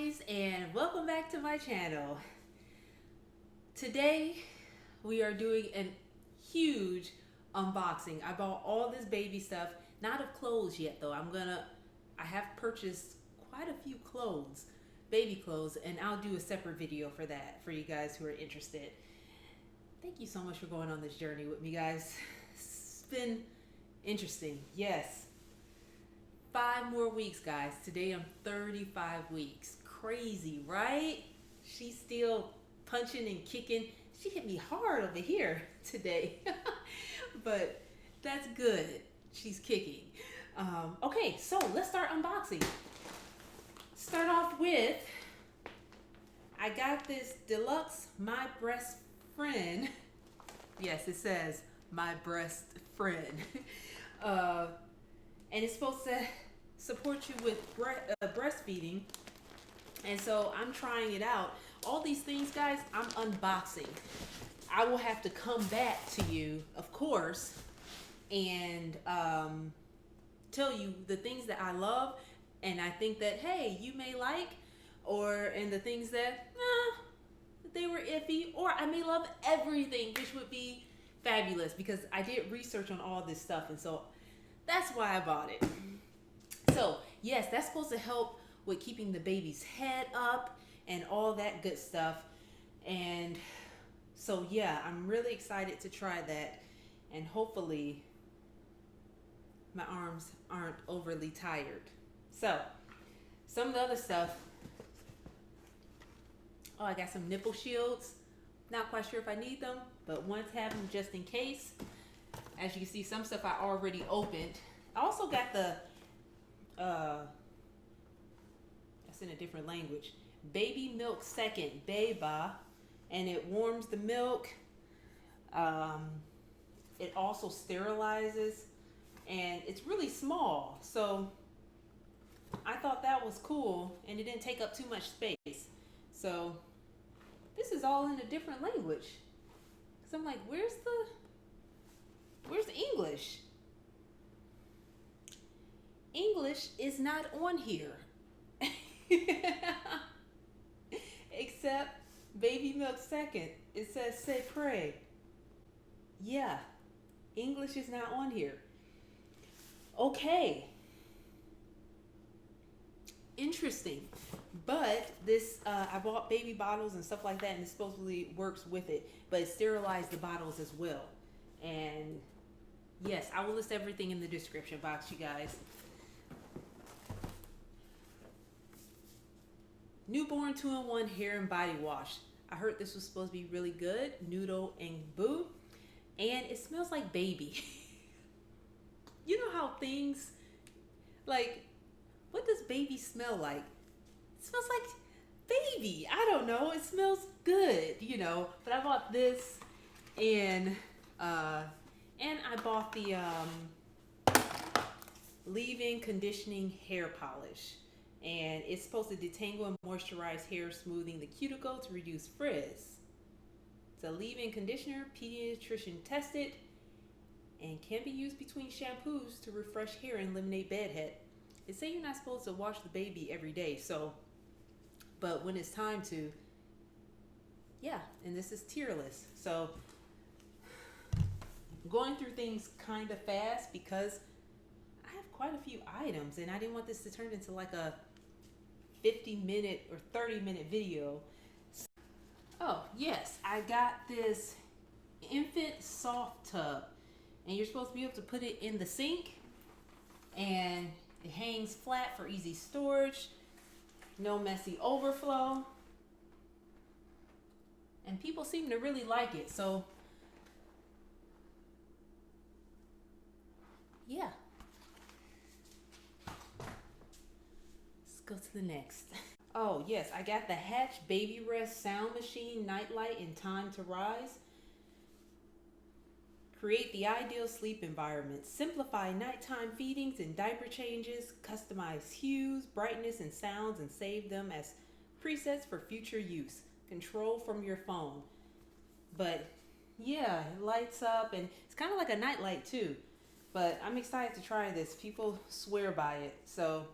guys, and welcome back to my channel. Today we are doing a huge unboxing. I bought all this baby stuff, not of clothes yet though. I have purchased quite a few clothes, baby clothes, and I'll do a separate video for that for you guys who are interested. Thank you so much for going on this journey with me, guys. It's been interesting. Yes. 5 more weeks, guys. Today I'm 35 weeks. Crazy, right? She's still punching and kicking. She hit me hard over here today. But that's good. She's kicking. Okay, so let's start unboxing. Start off with, I got this deluxe My Breast Friend. Yes, it says My Breast Friend. And it's supposed to support you with breastfeeding. And so I'm trying it out. All these things, guys, I'm unboxing. I will have to come back to you, of course, and tell you the things that I love and I think that, hey, you may like, and the things that, they were iffy, or I may love everything, which would be fabulous because I did research on all this stuff, and so that's why I bought it. So yes, that's supposed to help with keeping the baby's head up and all that good stuff. And so yeah, I'm really excited to try that, and hopefully my arms aren't overly tired. So some of the other stuff, I got some nipple shields. Not quite sure if I need them, but want to have them just in case. As you can see, some stuff I already opened. I also got the, that's in a different language, Baby Milk Second, Beba, and it warms the milk. It also sterilizes, and it's really small. So I thought that was cool, and it didn't take up too much space. So this is all in a different language. So I'm like, where's English? English is not on here. Except Baby Milk Second. It says "say pray." Yeah, English is not on here. Okay. Interesting. But this, I bought baby bottles and stuff like that, and it supposedly works with it, but it sterilized the bottles as well. And yes, I will list everything in the description box, you guys. Newborn 2-in-1 hair and body wash. I heard this was supposed to be really good. Noodle and Boo. And it smells like baby. You know how things, like, what does baby smell like? It smells like baby. I don't know. It smells good, you know. But I bought this, and I bought the leave-in conditioning hair polish, and it's supposed to detangle and moisturize hair, smoothing the cuticle to reduce frizz. It's a leave-in conditioner, pediatrician tested, and can be used between shampoos to refresh hair and eliminate bedhead. It says you're not supposed to wash the baby every day, so, but when it's time to, yeah, and this is tearless. So I'm going through things kind of fast because I have quite a few items, and I didn't want this to turn into like a 50-minute or 30-minute video. Oh yes, I got this infant soft tub, and you're supposed to be able to put it in the sink, and it hangs flat for easy storage, no messy overflow, and people seem to really like it. So yeah, let's go to the next. Oh yes, I got the Hatch Baby Rest Sound Machine, Nightlight, and Time to Rise. Create the ideal sleep environment. Simplify nighttime feedings and diaper changes. Customize hues, brightness, and sounds, and save them as presets for future use. Control from your phone. But yeah, it lights up, and it's kind of like a nightlight too. But I'm excited to try this. People swear by it. So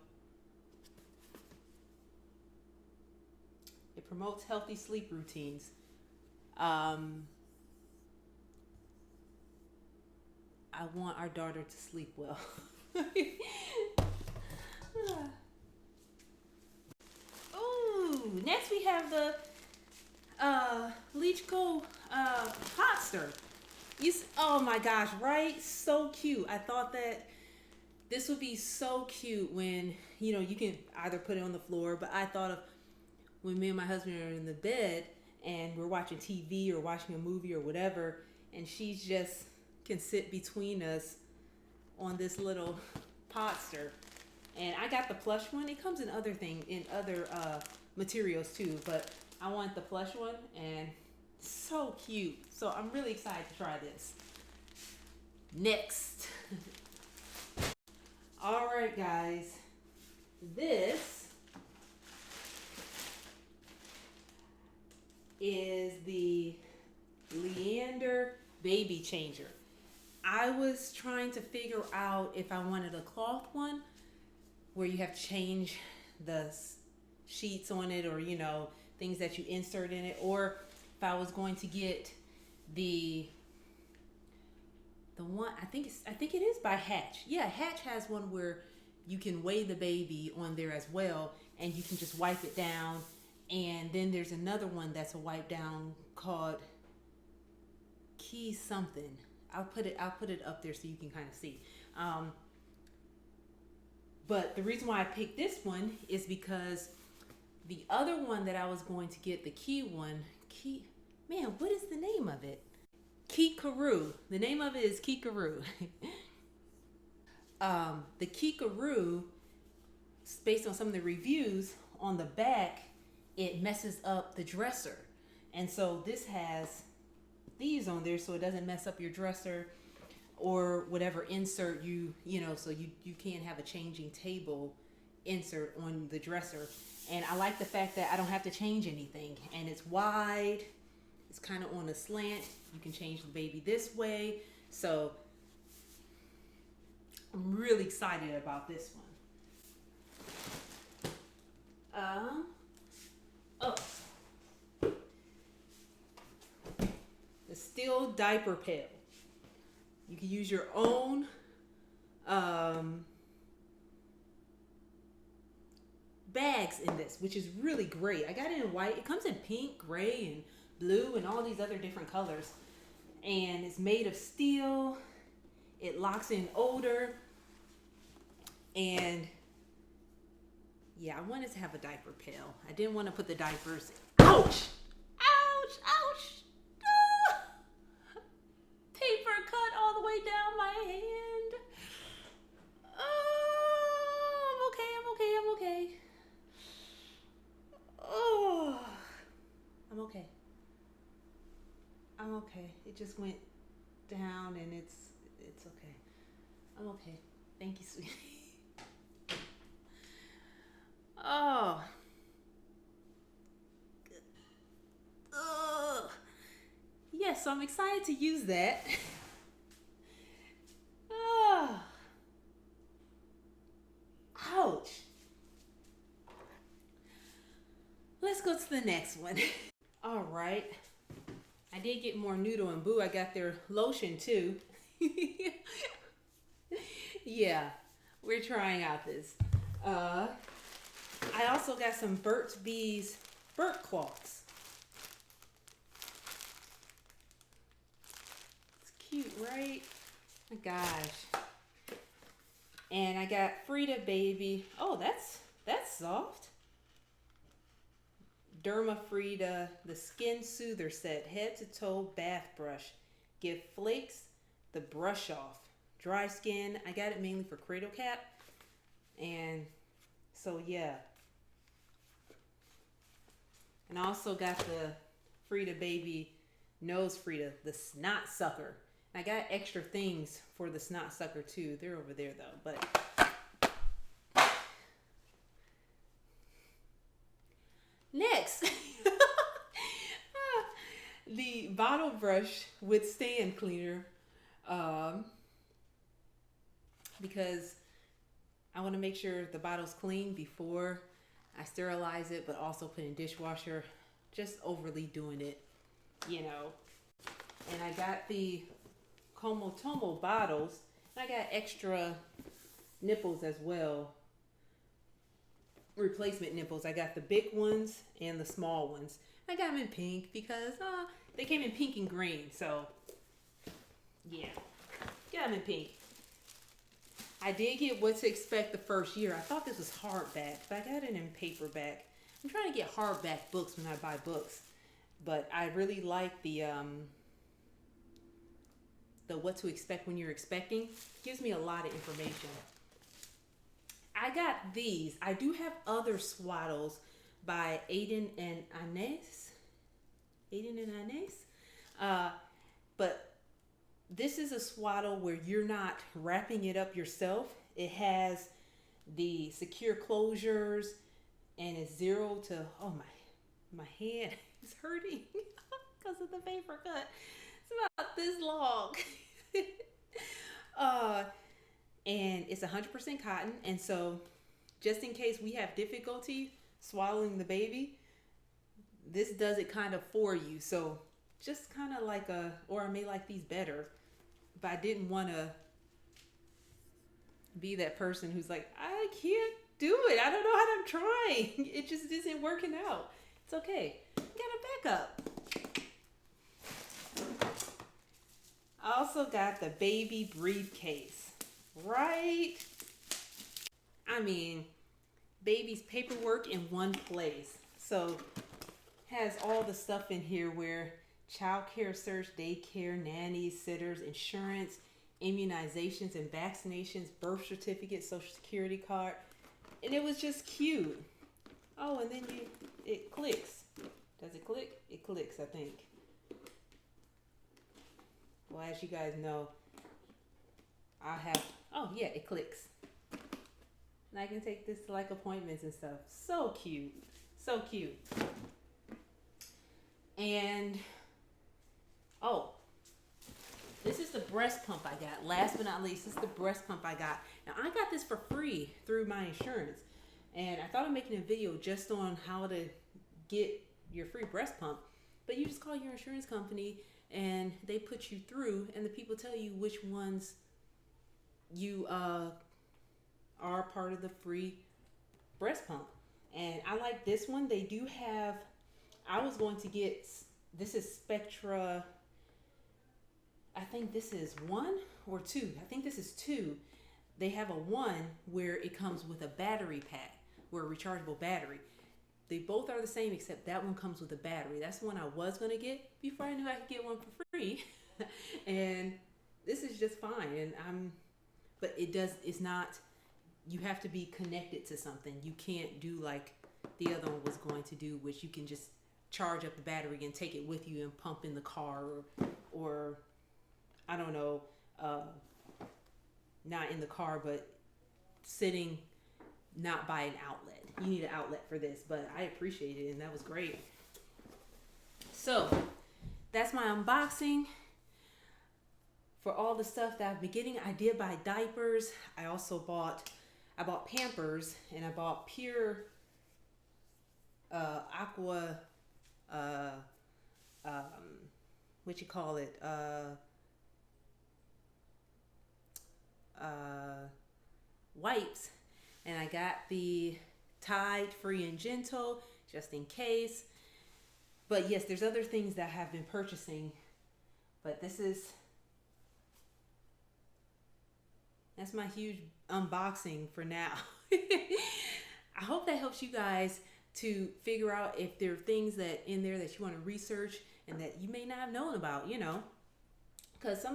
promotes healthy sleep routines. I want our daughter to sleep well. Ooh, next we have the LOCO Posture. Oh my gosh, right? So cute. I thought that this would be so cute when, you know, you can either put it on the floor, but I thought of when me and my husband are in the bed and we're watching TV or watching a movie or whatever, and she's just can sit between us on this little Podster. And I got the plush one. It comes in other materials too, but I want the plush one, and so cute. So I'm really excited to try this. Next. All right, guys. This is the Leander Baby Changer. I was trying to figure out if I wanted a cloth one where you have to change the sheets on it, or, you know, things that you insert in it, or if I was going to get the one, I think it is by Hatch. Yeah, Hatch has one where you can weigh the baby on there as well, and you can just wipe it down. And then there's another one that's a wipe down called Key something. I'll put it up there so you can kind of see. But the reason why I picked this one is because the other one that I was going to get, the Key one, man, what is the name of it? Kikaroo. The name of it is Kikaroo. The Kikaroo, based on some of the reviews, on the back, it messes up the dresser. And so this has these on there so it doesn't mess up your dresser or whatever insert you know, so you can't have a changing table insert on the dresser. And I like the fact that I don't have to change anything, and it's wide, it's kind of on a slant. You can change the baby this way. So I'm really excited about this one. The Steel Diaper Pail. You can use your own bags in this, which is really great. I got it in white. It comes in pink, gray, and blue, and all these other different colors. And it's made of steel. It locks in odor. And yeah, I wanted to have a diaper pail. I didn't want to put the diapers. Ouch! Ouch! Ouch! Ah! Paper cut all the way down my hand. Oh, I'm okay. Oh, I'm okay. I'm okay. It just went down, and it's okay. I'm okay. Thank you, sweetie. Oh. Ugh. Yes, so I'm excited to use that. Oh. Ouch. Let's go to the next one. All right. I did get more Noodle and Boo. I got their lotion too. Yeah, we're trying out this. I also got some Burt's Bees Burp Cloths. It's cute, right? My gosh. And I got Frieda Baby. Oh, that's soft. Derma Frieda, the Skin Soother Set, head to toe bath brush. Give flakes the brush off. Dry skin. I got it mainly for cradle cap. And so, yeah. And I also got the Frieda Baby Nose Frieda, the Snot Sucker. And I got extra things for the Snot Sucker too. They're over there though, but next, the bottle brush with stand cleaner, because I want to make sure the bottle's clean before I sterilize it, but also put in dishwasher. just overly doing it, you know. And I got the Comal Bottles. And I got extra nipples as well. Replacement nipples. I got the big ones and the small ones. I got them in pink because they came in pink and green. So, yeah. Got them in pink. I did get What to Expect the first year. I thought this was hardback, but I got it in paperback. I'm trying to get hardback books when I buy books. But I really like the What to Expect When You're Expecting. It gives me a lot of information. I got these. I do have other Swaddles by Aiden and Inez. But this is a Swaddle where you're not wrapping it up yourself. It has the secure closures and it's 0 to, oh my hand is hurting because of the paper cut. It's about this long. And it's 100% cotton. And so just in case we have difficulty swallowing the baby, this does it kind of for you. So just kind of like or I may like these better, but I didn't want to be that person who's like, I can't do it. I don't know how I'm trying. It just isn't working out. It's okay. Got a backup. I also got the baby briefcase. Right? I mean, baby's paperwork in one place. So has all the stuff in here where child care search, daycare, nannies, sitters, insurance, immunizations and vaccinations, birth certificate, social security card. And it was just cute. Oh, and then it clicks. Does it click? It clicks, I think. Well, as you guys know, oh yeah, it clicks. And I can take this to like appointments and stuff. So cute. So cute. And, oh, this is the breast pump I got. Last but not least, this is the breast pump I got. Now, I got this for free through my insurance. And I thought of making a video just on how to get your free breast pump. But you just call your insurance company and they put you through and the people tell you which ones you are part of the free breast pump. And I like this one. They do have, I was going to get, this is Spectra, I think this is 1 or 2. I think this is 2. They have a 1 where it comes with a battery pack, or a rechargeable battery. They both are the same except that one comes with a battery. That's the one I was going to get before I knew I could get one for free. And this is just fine. And but it's not, you have to be connected to something. You can't do like the other one was going to do, which you can just charge up the battery and take it with you and pump in the car or I don't know, not in the car, but sitting not by an outlet. You need an outlet for this, but I appreciate it and that was great. So that's my unboxing for all the stuff that I've been getting. I did buy diapers. I bought Pampers and I bought Pure Aqua, what you call it? Wipes. And I got the Tide Free and Gentle just in case. But yes, there's other things that I have been purchasing. But that's my huge unboxing for now. I hope that helps you guys to figure out if there are things that in there that you want to research and that you may not have known about, you know. Because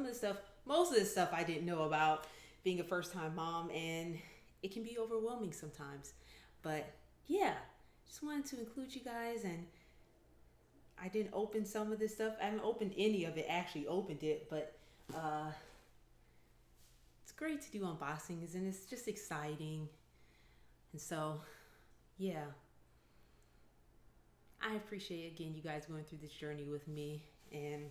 most of this stuff I didn't know about being a first-time mom, and it can be overwhelming sometimes. But yeah, just wanted to include you guys, and I didn't open some of this stuff. I haven't opened any of it, actually opened it, but it's great to do unboxings, and it's just exciting. And so, yeah, I appreciate, again, you guys going through this journey with me and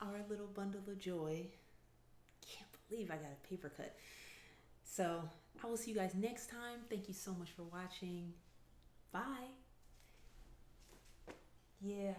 our little bundle of joy. Can't believe I got a paper cut. So I will see you guys next time. Thank you so much for watching. Bye. Yeah.